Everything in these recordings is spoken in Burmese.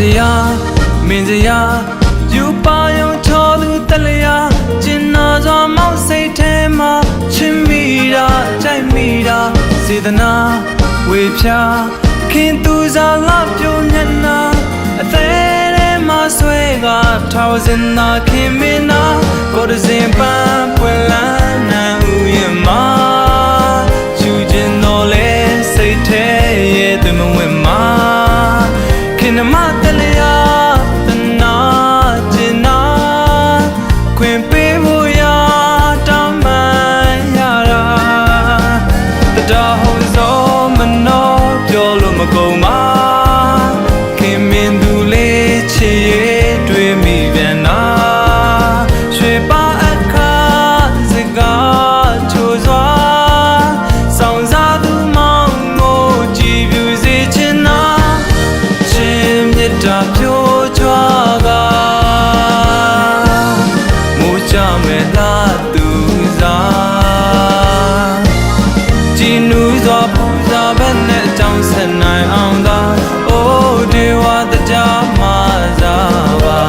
မင်းစရာယူပါယုံချောသူတလျာကျင်နာစွာမောက်စိတ်ထဲမှာချင်မိတာကြိုက်မိတာစေတနာဝေဖြာခင်သူစားလာပြုံးညနာအသေးထဲမှာဆွဲကထောင်စင်သာခင်မင်းနာကိုယ်စင်ပန်းပွင့်လန်းနံဥယမှာချူကျင်တော်လဲစိတ်ထဲရဲ့သူမဝင်မှာခင်မတလျာတနာကျင်နာခွင်ပေးဖို့ရတောင်းမှန်ရတာတရားဟောစောမနှောပြောလို့မကုန်ပါခင်မင်းသူလေးချစ်ရဲ့တွေ့မိပြန်နာရွှေပါအခါစကားချိုးစွာဆောင်စားသူမောင်ကိုကြည်ပြူစေချင်နာချင်းမြတ်တာပြိုးကြွားကမိုးကြမဲ့လားသူစားကြည်နူးစွာပူဇော်ဘက်နဲ့အကြောင်းဆက်နိုင်အောင်သာအိုးဒေဝတရားမှာစားပါ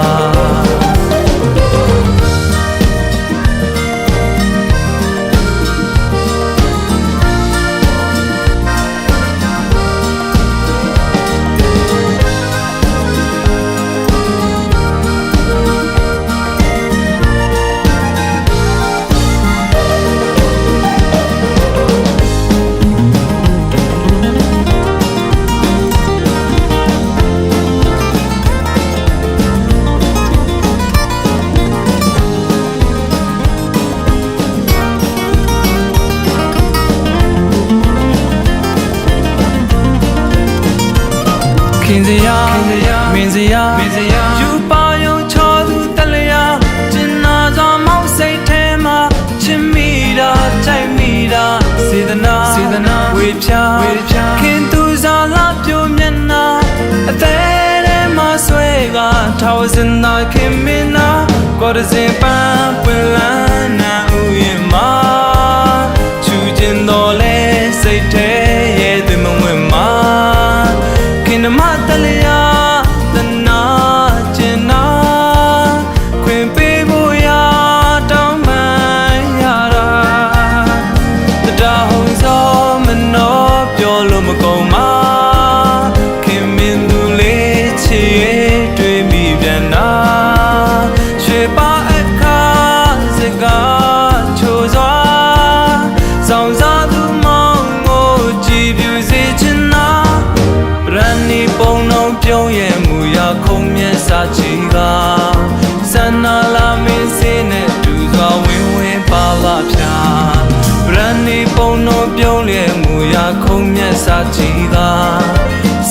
ခင်စရာမင်းစရာယူပါယုံချောသူတလျာကျင်နာစွာမောက်စိတ်ထဲမှာချင်မိတာကြိုက်မိတာစေတနာဝေဖြာခင်သူစားလာပြိုမျက်နာအသေးထဲမှာဆွဲကထောင်စင်သာခင်မင်းနာကိုယ်စင်ပန်းပွင့်လန်းနံဥယမှာချူကျင်တော်လဲစိတ်ထဲရဲ့သူမဝင်မှာခင်မတလျာတနာကျင်နာခွင်ပေးဖို့ရတောင်းမှန်ရတာတရားဟောစောမနှောပြောလို့မကုန်ပါခင်မင်းသူလေးချစ်ရဲ့တွေ့မိပြန်နာရွှေပါအခါစကားချိုးစွာဆောင်စားသူမောင်ကိုကြည်ပြူစေချင်နာရန်နီပုံလုံးပြုံးရဲ့မူရခုံမျက်စာချီကစန္နာလာမင်းစင်းနဲ့တူစွာဝင်ပါလာဖြာရန်နီပုံလုံးပြုံးရဲ့မူရခုံမျက်စာချီက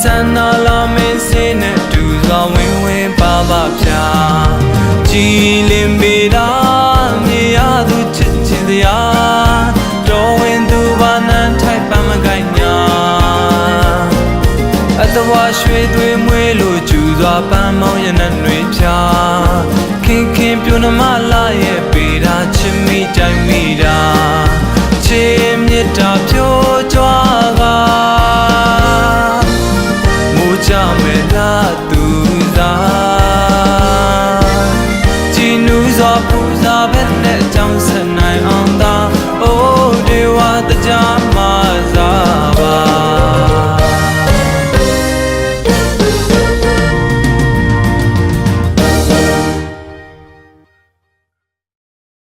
စန္နာလာမင်းစင်းနဲ့တူစွာဝင်ပါလာဖြာကြည်လင်ပေတာမြေရသူချစ်ချင်စရာတော်ဝင်သူဘာနန်းထိုက်ပန်းမကိုင်းညာအတဝါရွှေသွေးမွေးလို့ကျူစွာပန်းမောင်းရနံ့တွေဖြာခင်ပြိုနှမလာရဲ့ပေတာချစ်မိတိုင်းမိတာချစ်မြတ်တာဖြိုးကြွားကမိုးကြမဲ့လားသူ